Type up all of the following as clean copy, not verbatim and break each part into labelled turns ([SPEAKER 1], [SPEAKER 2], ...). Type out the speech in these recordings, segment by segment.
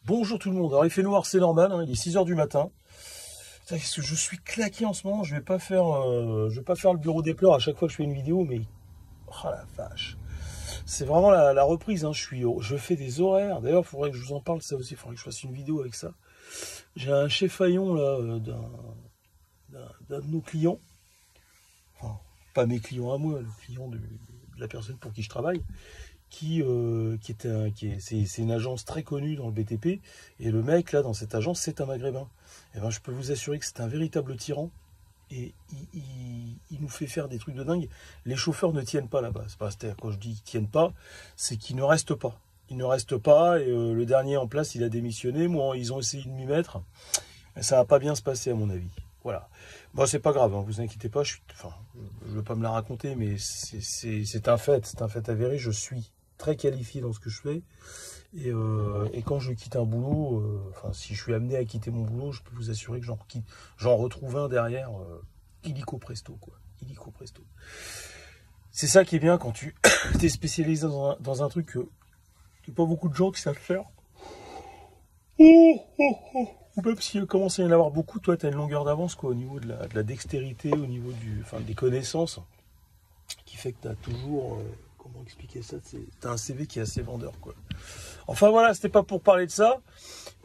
[SPEAKER 1] Bonjour tout le monde. Alors il fait noir, c'est normal, hein, il est 6 h du matin. Qu'est-ce que je suis claqué en ce moment, je vais pas faire le bureau des pleurs à chaque fois que je fais une vidéo, mais oh la vache. C'est vraiment la reprise, hein. Je fais des horaires. D'ailleurs, il faudrait que je vous en parle, ça aussi, il faudrait que je fasse une vidéo avec ça. J'ai un chef faillon là d'un de nos clients. Enfin, pas mes clients à moi, le client de la personne pour qui je travaille. C'est une agence très connue dans le BTP, et le mec là dans cette agence c'est un maghrébin. Et ben je peux vous assurer que c'est un véritable tyran, et il nous fait faire des trucs de dingue. Les chauffeurs ne tiennent pas là-bas. C'est-à-dire, quand je dis qu'ils tiennent pas, c'est qu'ils ne restent pas. Ils ne restent pas, et le dernier en place il a démissionné. Moi ils ont essayé de m'y mettre, mais ça va pas bien se passer à mon avis. Voilà. Bon, c'est pas grave, hein, vous inquiétez pas, je veux pas me la raconter, mais c'est un fait avéré. Je suis très qualifié dans ce que je fais, et quand je quitte un boulot, si je suis amené à quitter mon boulot, je peux vous assurer que j'en retrouve un derrière, illico presto, quoi. Illico presto. C'est ça qui est bien quand tu es spécialisé dans un truc que il n'y a pas beaucoup de gens qui savent faire. Ou même s'il commence à y en avoir beaucoup, toi tu as une longueur d'avance, quoi, au niveau de la dextérité, au niveau des connaissances, qui fait que tu as toujours... comment expliquer ça, t'as un CV qui est assez vendeur, quoi. Enfin voilà, c'était pas pour parler de ça,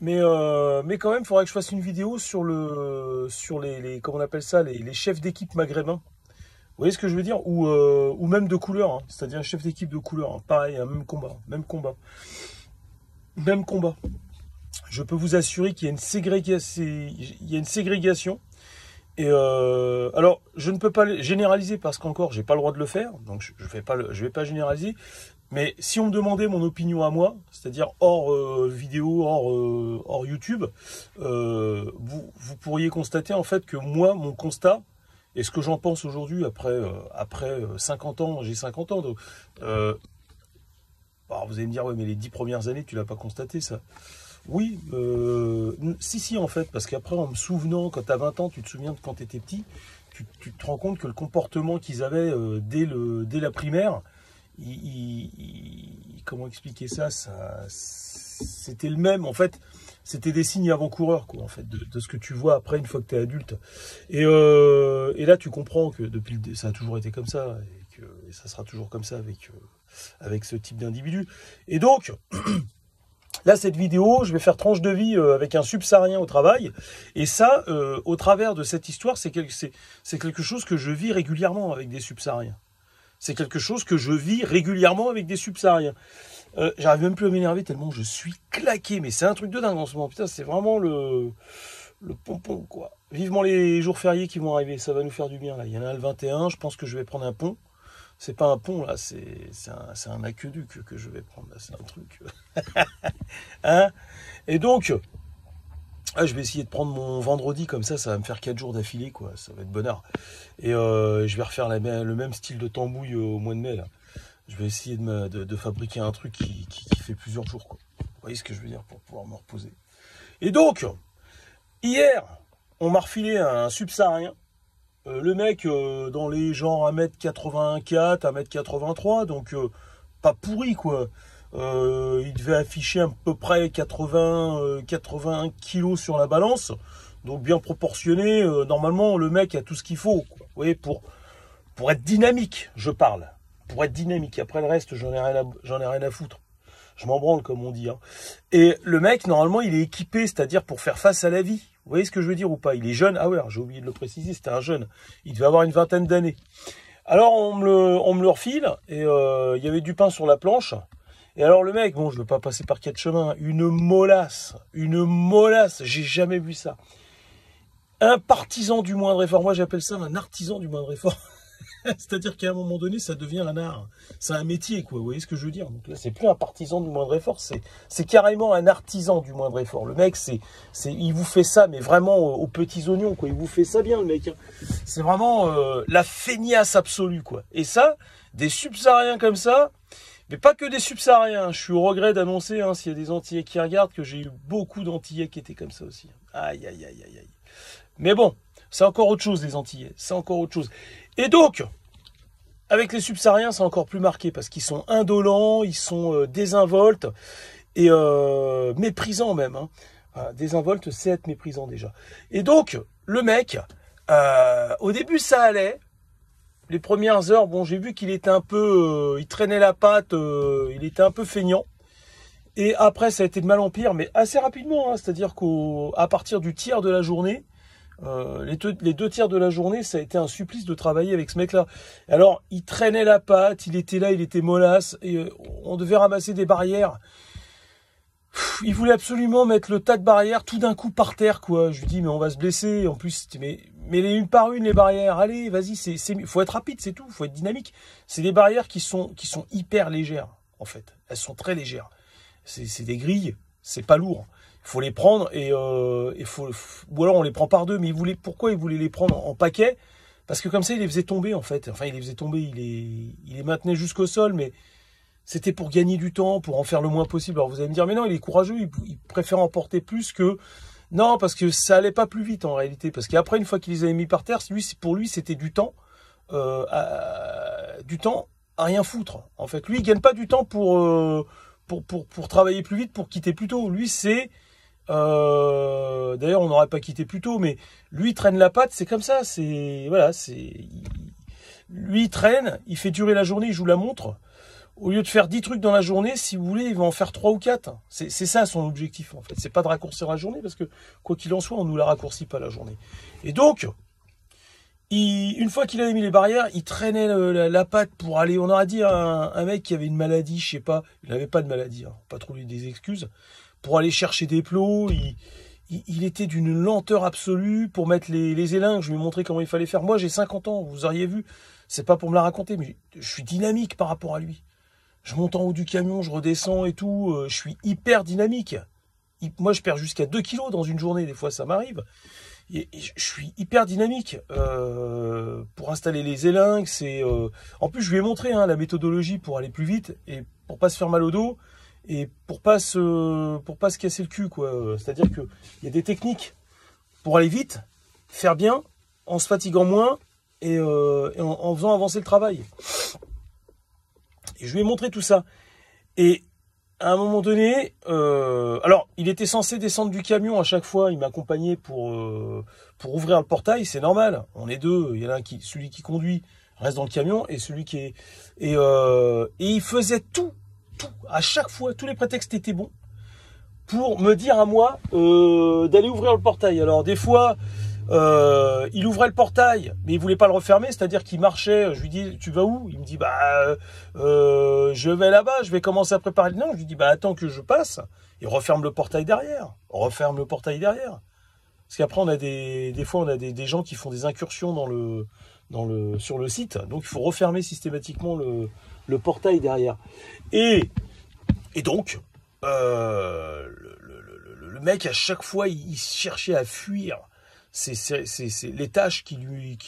[SPEAKER 1] mais quand même, il faudrait que je fasse une vidéo sur les comment on appelle ça, les chefs d'équipe maghrébins. Vous voyez ce que je veux dire, ou même de couleur, hein. C'est-à-dire un chef d'équipe de couleur, hein. Pareil, hein, même combat. Je peux vous assurer qu'il y a une ségrégation. Et alors, je ne peux pas généraliser parce qu'encore, j'ai pas le droit de le faire, donc je vais pas généraliser. Mais si on me demandait mon opinion à moi, c'est-à-dire hors vidéo, hors YouTube, vous pourriez constater en fait que moi, mon constat, et ce que j'en pense aujourd'hui après 50 ans, j'ai 50 ans, donc alors vous allez me dire, ouais, mais les 10 premières années, tu l'as pas constaté ça? Oui, si, en fait, parce qu'après, en me souvenant, quand tu as 20 ans, tu te souviens de quand tu étais petit, tu te rends compte que le comportement qu'ils avaient dès la primaire, comment expliquer ça, c'était le même, en fait, c'était des signes avant-coureurs, quoi, en fait, de ce que tu vois après, une fois que tu es adulte. Et là, tu comprends que ça a toujours été comme ça, et ça sera toujours comme ça avec ce type d'individu. Et donc... Là, cette vidéo, je vais faire tranche de vie avec un subsaharien au travail. Et ça, au travers de cette histoire, c'est quelque chose que je vis régulièrement avec des subsahariens. C'est quelque chose que je vis régulièrement avec des subsahariens. J'arrive même plus à m'énerver tellement je suis claqué. Mais c'est un truc de dingue en ce moment. Putain, c'est vraiment le pompon, quoi. Vivement les jours fériés qui vont arriver. Ça va nous faire du bien, là. Il y en a le 21. Je pense que je vais prendre un pont. C'est pas un pont, là, c'est un aqueduc que je vais prendre, là, c'est un truc. Hein? Et donc, je vais essayer de prendre mon vendredi, comme ça va me faire 4 jours d'affilée, quoi, ça va être bonheur. Et je vais refaire le même style de tambouille au mois de mai, là. Je vais essayer de fabriquer un truc qui fait plusieurs jours, quoi. Vous voyez ce que je veux dire, pour pouvoir me reposer. Et donc, hier, on m'a refilé un subsaharien. Le mec, dans les genres 1m84, 1m83, donc pas pourri, quoi. Il devait afficher à peu près 80 kilos sur la balance, donc bien proportionné. Normalement, le mec a tout ce qu'il faut, quoi. Vous voyez, pour être dynamique, je parle. Pour être dynamique. Après le reste, j'en ai rien à foutre. Je m'en branle, comme on dit, hein. Et le mec, normalement, il est équipé, c'est-à-dire pour faire face à la vie. Vous voyez ce que je veux dire ou pas? Il est jeune. Ah ouais, j'ai oublié de le préciser, c'était un jeune. Il devait avoir une vingtaine d'années. Alors, on me le refile, et il y avait du pain sur la planche. Et alors, le mec, bon, je ne veux pas passer par 4 chemins, une molasse, j'ai jamais vu ça. Un partisan du moindre effort. Moi, j'appelle ça un artisan du moindre effort. C'est-à-dire qu'à un moment donné, ça devient un art. C'est un métier, quoi. Vous voyez ce que je veux dire? Donc là, c'est plus un partisan du moindre effort, c'est carrément un artisan du moindre effort. Le mec, il vous fait ça, mais vraiment aux petits oignons, quoi. Il vous fait ça bien, le mec, hein. C'est vraiment la feignasse absolue, quoi. Et ça, des subsahariens comme ça, mais pas que des subsahariens. Je suis au regret d'annoncer, hein, s'il y a des Antillais qui regardent, que j'ai eu beaucoup d'Antillais qui étaient comme ça aussi. Aïe, aïe, aïe, aïe, aïe. Mais bon, c'est encore autre chose, les Antillais. C'est encore autre chose. Et donc, avec les subsahariens, c'est encore plus marqué parce qu'ils sont indolents, ils sont désinvoltes. Et méprisant même. Hein. Désinvolte, c'est être méprisant déjà. Et donc, le mec, au début, ça allait. Les premières heures, bon, j'ai vu qu'il était un peu... il traînait la patte, il était un peu feignant. Et après, ça a été de mal en pire, mais assez rapidement. Hein, c'est-à-dire qu'à partir du tiers de la journée, les deux tiers de la journée, ça a été un supplice de travailler avec ce mec-là. Alors, il traînait la patte, il était là, il était mollasse, et on devait ramasser des barrières. Il voulait absolument mettre le tas de barrières tout d'un coup par terre, quoi. Je lui dis, mais on va se blesser. En plus, mais les une par une, les barrières. Allez, vas-y, faut être rapide, c'est tout. Faut être dynamique. C'est des barrières qui sont hyper légères, en fait. Elles sont très légères. C'est des grilles, c'est pas lourd. Il faut les prendre ou alors on les prend par deux. Mais pourquoi il voulait les prendre en paquet? Parce que comme ça, il les faisait tomber, en fait. Enfin, il les faisait tomber, il les maintenait jusqu'au sol, mais c'était pour gagner du temps, pour en faire le moins possible. Alors vous allez me dire, mais non, il est courageux, il préfère en porter plus que... Non, parce que ça allait pas plus vite en réalité. Parce qu'après, une fois qu'il les avait mis par terre, pour lui, c'était du temps à rien foutre. En fait, lui, il gagne pas du temps pour travailler plus vite, pour quitter plus tôt. Lui, c'est... D'ailleurs, on n'aurait pas quitté plus tôt, mais lui, il traîne la patte, c'est comme ça. Voilà, lui, il traîne, il fait durer la journée, il joue la montre. Au lieu de faire 10 trucs dans la journée, si vous voulez, il va en faire 3 ou 4. C'est ça son objectif, en fait. C'est pas de raccourcir la journée, parce que, quoi qu'il en soit, on nous la raccourcit pas la journée. Et donc, une fois qu'il avait mis les barrières, il traînait la patte pour aller... On aurait dit un mec qui avait une maladie, je sais pas. Il n'avait pas de maladie, hein, pas trop lui des excuses. Pour aller chercher des plots, il était d'une lenteur absolue pour mettre les élingues. Je lui ai montré comment il fallait faire. Moi, j'ai 50 ans, vous auriez vu. C'est pas pour me la raconter, mais je suis dynamique par rapport à lui. Je monte en haut du camion, je redescends et tout. Je suis hyper dynamique. Moi, je perds jusqu'à 2 kilos dans une journée. Des fois, ça m'arrive. Et je suis hyper dynamique. Pour installer les élingues, En plus, je lui ai montré la méthodologie pour aller plus vite et pour pas se faire mal au dos et pour pas se casser le cul, quoi. C'est-à-dire que il y a des techniques pour aller vite, faire bien, en se fatiguant moins et en faisant avancer le travail. Et je lui ai montré tout ça. Et à un moment donné, alors il était censé descendre du camion à chaque fois. Il m'accompagnait pour ouvrir le portail. C'est normal. On est deux. Il y en a celui qui conduit reste dans le camion et celui qui est et il faisait tout à chaque fois. Tous les prétextes étaient bons pour me dire à moi d'aller ouvrir le portail. Alors des fois. Il ouvrait le portail, mais il voulait pas le refermer, c'est-à-dire qu'il marchait. Je lui dis, tu vas où? Il me dit, je vais là-bas, je vais commencer à préparer. Non, je lui dis, attends que je passe. Il referme le portail derrière. Referme le portail derrière. Parce qu'après, on a des fois, on a des gens qui font des incursions sur le site, donc il faut refermer systématiquement le portail derrière. Et donc, le mec à chaque fois, il cherchait à fuir. C'est les tâches qui lui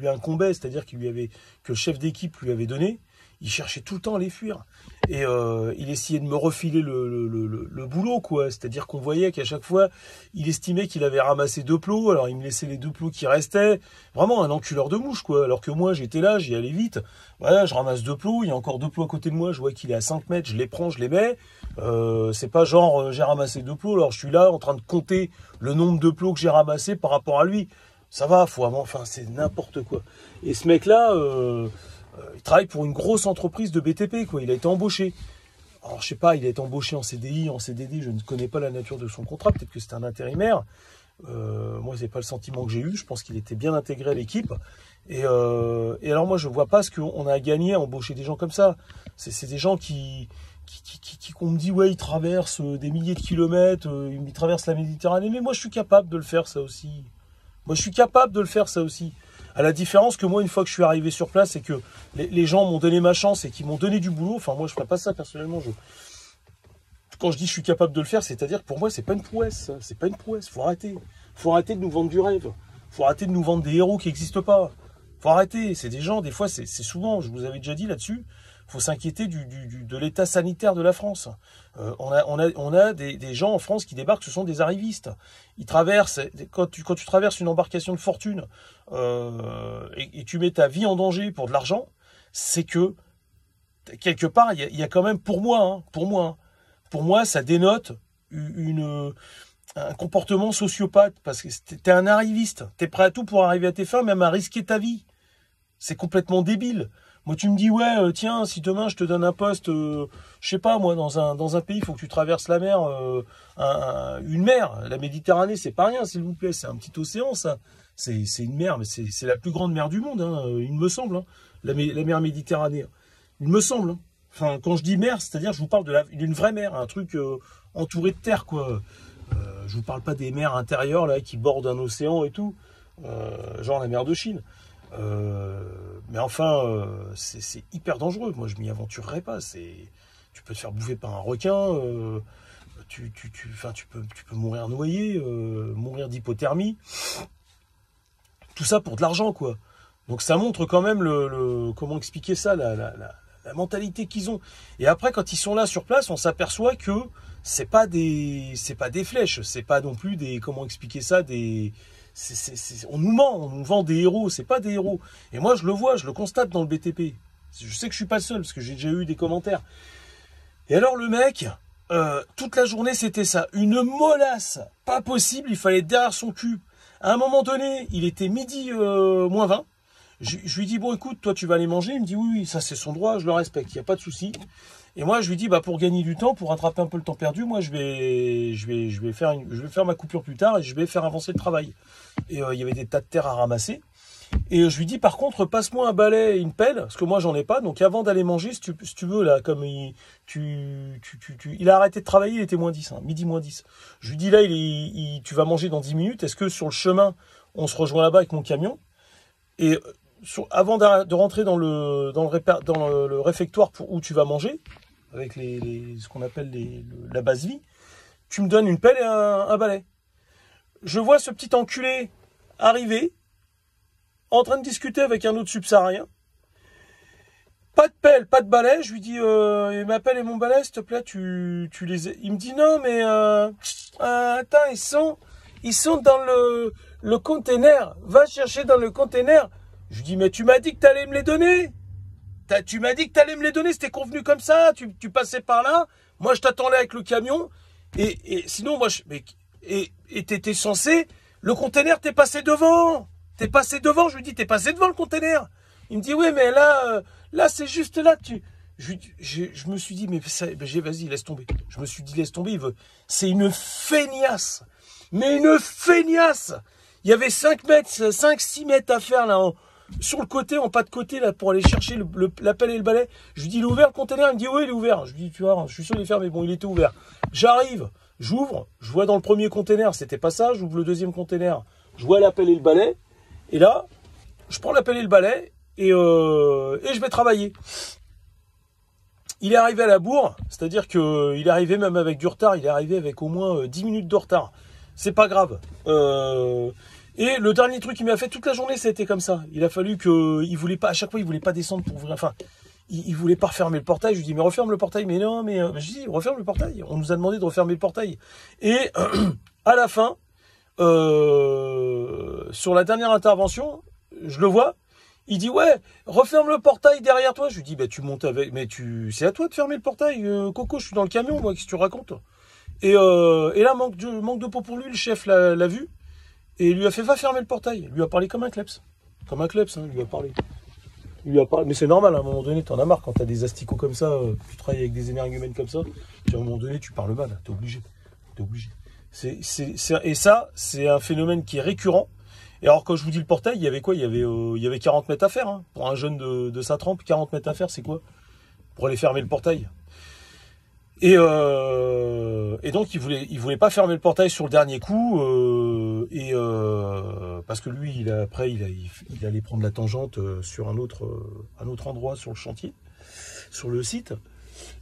[SPEAKER 1] incombaient, c'est-à-dire que le chef d'équipe lui avait donné. Il cherchait tout le temps à les fuir. Et il essayait de me refiler le boulot, quoi. C'est-à-dire qu'on voyait qu'à chaque fois, il estimait qu'il avait ramassé 2 plots, alors il me laissait les 2 plots qui restaient. Vraiment un enculeur de mouche, quoi. Alors que moi, j'étais là, j'y allais vite. Voilà, je ramasse 2 plots, il y a encore 2 plots à côté de moi, je vois qu'il est à 5 mètres, je les prends, je les mets. C'est pas genre, j'ai ramassé 2 plots, alors je suis là en train de compter le nombre de plots que j'ai ramassés par rapport à lui. Ça va, c'est n'importe quoi. Et ce mec-là... il travaille pour une grosse entreprise de BTP, quoi. Il a été embauché. Alors, je sais pas, il a été embauché en CDI, en CDD. Je ne connais pas la nature de son contrat. Peut-être que c'était un intérimaire. Moi, c'est pas le sentiment que j'ai eu. Je pense qu'il était bien intégré à l'équipe. Et alors, moi, je vois pas ce qu'on a à gagner à embaucher des gens comme ça. C'est des gens qu'on me dit, ouais, ils traversent des milliers de kilomètres, ils traversent la Méditerranée. Mais moi, je suis capable de le faire, ça aussi. À la différence que moi, une fois que je suis arrivé sur place et que les gens m'ont donné ma chance et qu'ils m'ont donné du boulot, enfin moi je ferais pas ça personnellement. Quand je dis je suis capable de le faire, c'est-à dire que pour moi c'est pas une prouesse, c'est pas une prouesse. Faut arrêter de nous vendre du rêve. Faut arrêter de nous vendre des héros qui n'existent pas. Faut arrêter. C'est des gens, des fois c'est souvent, je vous avais déjà dit là-dessus. Faut s'inquiéter de l'état sanitaire de la France. On a des gens en France qui débarquent, ce sont des arrivistes. Ils traversent, quand tu traverses une embarcation de fortune et tu mets ta vie en danger pour de l'argent, c'est que quelque part il y a quand même pour moi, pour moi, ça dénote un comportement sociopathe, parce que t'es un arriviste, t'es prêt à tout pour arriver à tes fins, même à risquer ta vie. C'est complètement débile. Moi, tu me dis, ouais, tiens, si demain je te donne un poste, je sais pas, moi, dans un pays, il faut que tu traverses la mer, une mer. La Méditerranée, c'est pas rien, s'il vous plaît, c'est un petit océan, ça. C'est une mer, mais c'est la plus grande mer du monde, hein, il me semble, hein, la mer Méditerranée. Il me semble. Hein. Enfin, quand je dis mer, c'est-à-dire, je vous parle d'une vraie mer, un truc entouré de terre, quoi. Je vous parle pas des mers intérieures, là, qui bordent un océan et tout, genre la mer de Chine. Mais enfin, c'est hyper dangereux. Moi, je m'y aventurerais pas. Tu peux te faire bouffer par un requin. Tu peux mourir noyé, mourir d'hypothermie. Tout ça pour de l'argent, quoi. Donc ça montre quand même comment expliquer ça, la mentalité qu'ils ont. Et après, quand ils sont là sur place, on s'aperçoit que c'est pas des flèches, c'est pas non plus comment expliquer ça, on nous ment, on nous vend des héros, c'est pas des héros. Et moi, je le vois, je le constate dans le BTP. Je sais que je suis pas le seul, parce que j'ai déjà eu des commentaires. Et alors, le mec, toute la journée, c'était ça. Une molasse, pas possible, il fallait être derrière son cul. À un moment donné, il était midi moins 20. Je lui dis, bon, écoute, toi, tu vas aller manger. Il me dit, oui, ça, c'est son droit, je le respecte, il n'y a pas de souci. Et moi, je lui dis, bah, pour gagner du temps, pour rattraper un peu le temps perdu, moi, je vais faire ma coupure plus tard et je vais faire avancer le travail. Et il y avait des tas de terre à ramasser. Et je lui dis, par contre, passe-moi un balai et une pelle, parce que moi, j'en ai pas. Donc, avant d'aller manger, si tu veux, là, comme il a arrêté de travailler, il était moins 10, hein, midi moins 10. Je lui dis, là, tu vas manger dans 10 minutes. Est-ce que sur le chemin, on se rejoint là-bas avec mon camion? Et avant de rentrer dans le réfectoire où tu vas manger, avec ce qu'on appelle la base vie, tu me donnes une pelle et un balai. Je vois ce petit enculé arriver, en train de discuter avec un autre subsaharien. Pas de pelle, pas de balai. Je lui dis, ma pelle et mon balai, s'il te plaît, tu les... Il me dit, non, mais attends, ils sont dans le container. Va chercher dans le container. Je lui dis, mais tu m'as dit que tu allais me les donner. Tu m'as dit que tu allais me les donner, c'était convenu comme ça. Tu passais par là. Moi, je t'attendais avec le camion. Et sinon, moi, et t'étais censé... Le container, t'es passé devant. T'es passé devant. Je lui dis, t'es passé devant le container. Il me dit, oui, mais là, c'est juste là. Je me suis dit, mais vas-y, laisse tomber. Je me suis dit, laisse tomber. C'est une feignasse. Mais une feignasse. Il y avait 5-6 mètres à faire là, sur le côté, en pas de côté, là, pour aller chercher la pelle et le balai. Je lui dis, il est ouvert le container? Il me dit, oui, il est ouvert. Je lui dis, tu vois, je suis sûr qu'il est fermé. Bon, il était ouvert. J'arrive, j'ouvre, je vois dans le premier container, c'était pas ça. J'ouvre le deuxième container, je vois la pelle et le balai. Et là, je prends la pelle et le balai et je vais travailler. Il est arrivé à la bourre, c'est-à-dire qu'il est arrivé même avec du retard. Il est arrivé avec au moins 10 minutes de retard. C'est pas grave. Et le dernier truc qu'il m'a fait toute la journée, c'était comme ça. Il a fallu il voulait pas, à chaque fois, il voulait pas descendre pour ouvrir. Enfin, il voulait pas refermer le portail. Je lui dis, mais referme le portail. Mais non, mais je dis, referme le portail. On nous a demandé de refermer le portail. Et à la fin, sur la dernière intervention, je le vois. Il dit, ouais, referme le portail derrière toi. Je lui dis, bah, tu montes avec, mais c'est à toi de fermer le portail. Coco, je suis dans le camion, moi, qu'est-ce que tu racontes? Et là, manque de peau pour lui, le chef l'a vu. Et il lui a fait, va fermer le portail. Il lui a parlé comme un kleps. Comme un kleps, hein, il lui a parlé. Mais c'est normal, à un moment donné, t'en as marre quand t'as des asticots comme ça, tu travailles avec des énergumènes comme ça, puis à un moment donné, tu parles mal, t'es obligé. Et ça, c'est un phénomène qui est récurrent. Et alors, quand je vous dis le portail, il y avait quoi? Il y avait 40 mètres à faire, hein. Pour un jeune de sa trempe, 40 mètres à faire, c'est quoi? Pour aller fermer le portail. Et donc, il voulait pas fermer le portail sur le dernier coup, parce que lui, il allait prendre la tangente sur un autre endroit sur le chantier, sur le site.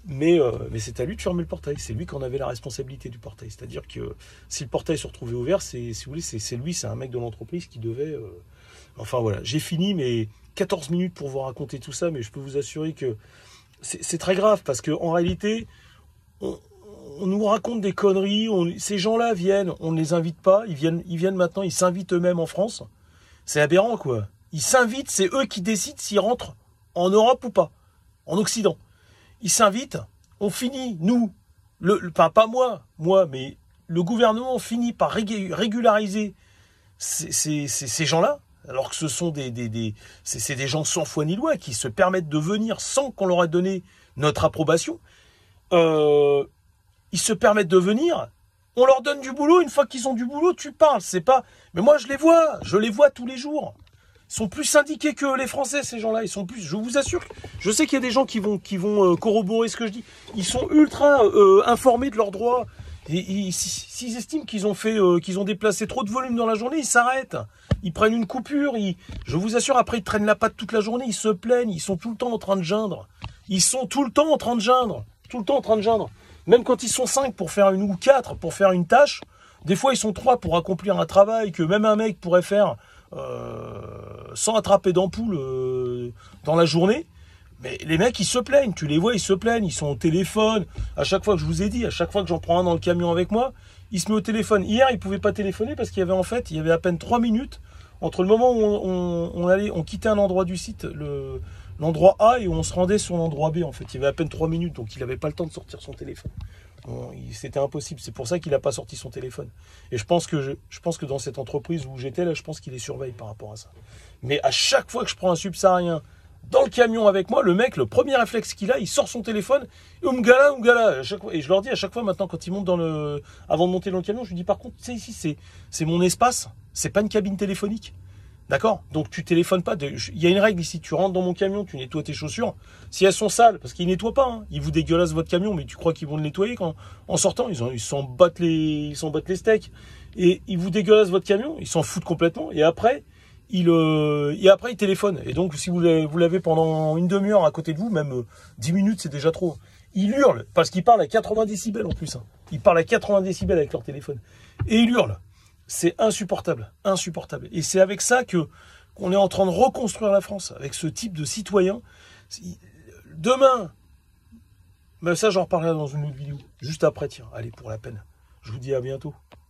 [SPEAKER 1] Mais c'est à lui de fermer le portail. C'est lui qui en avait la responsabilité du portail. C'est-à-dire que si le portail se retrouvait ouvert, si vous voulez, c'est lui, c'est un mec de l'entreprise qui devait... Enfin voilà, j'ai fini mes 14 minutes pour vous raconter tout ça, mais je peux vous assurer que c'est très grave, parce qu'en réalité... On nous raconte des conneries, ces gens-là viennent, on ne les invite pas, ils viennent maintenant, ils s'invitent eux-mêmes en France. C'est aberrant, quoi. Ils s'invitent, c'est eux qui décident s'ils rentrent en Europe ou pas, en Occident. Ils s'invitent, on finit, nous, Enfin, pas moi, mais le gouvernement finit par régulariser ces gens-là, alors que ce sont c'est des gens sans foi ni loi qui se permettent de venir sans qu'on leur ait donné notre approbation. Ils se permettent de venir, on leur donne du boulot, une fois qu'ils ont du boulot, tu parles, c'est pas... Mais moi je les vois tous les jours. Ils sont plus syndiqués que les Français, ces gens-là, ils sont plus... Je vous assure, je sais qu'il y a des gens qui vont corroborer ce que je dis. Ils sont ultra informés de leurs droits. S'ils estiment qu'ils ont déplacé trop de volume dans la journée, ils s'arrêtent. Ils prennent une coupure, je vous assure, après ils traînent la patte toute la journée, ils se plaignent, ils sont tout le temps en train de geindre. Ils sont tout le temps en train de geindre. Tout le temps en train de geindre. Même quand ils sont 5 pour faire ou 4 pour faire une tâche, des fois ils sont 3 pour accomplir un travail que même un mec pourrait faire sans attraper d'ampoule dans la journée. Mais les mecs, ils se plaignent, tu les vois, ils se plaignent, ils sont au téléphone. À chaque fois que je vous ai dit, à chaque fois que j'en prends un dans le camion avec moi, il se met au téléphone. Hier, il pouvait pas téléphoner parce qu'il y avait à peine 3 minutes entre le moment où on quittait un endroit du site, l'endroit A, et où on se rendait sur l'endroit B. En fait, il y avait à peine 3 minutes, donc il n'avait pas le temps de sortir son téléphone. Bon, c'était impossible. C'est pour ça qu'il n'a pas sorti son téléphone. Et je pense que dans cette entreprise où j'étais là, je pense qu'il les surveille par rapport à ça. Mais à chaque fois que je prends un subsaharien dans le camion avec moi, le mec, le premier réflexe qu'il a, il sort son téléphone, Umgala. Et je leur dis à chaque fois maintenant, quand ils montent avant de monter dans le camion, je lui dis par contre, tu sais, ici, c'est mon espace, c'est pas une cabine téléphonique. D'accord? Donc tu téléphones pas. Il y a une règle ici, tu rentres dans mon camion, tu nettoies tes chaussures. Si elles sont sales, parce qu'ils nettoient pas, hein, ils vous dégueulassent votre camion, mais tu crois qu'ils vont le nettoyer en sortant, ils s'en battent les steaks. Et ils vous dégueulassent votre camion, ils s'en foutent complètement. Et après, ils téléphonent. Et donc si vous l'avez pendant une demi-heure à côté de vous, même 10 minutes, c'est déjà trop. Ils hurlent, parce qu'ils parlent à 80 décibels en plus. Hein. Ils parlent à 80 décibels avec leur téléphone. Et ils hurlent. C'est insupportable, insupportable. Et c'est avec ça qu'on est en train de reconstruire la France, avec ce type de citoyens. Demain, mais ça j'en reparlerai dans une autre vidéo, juste après, tiens, allez, pour la peine. Je vous dis à bientôt.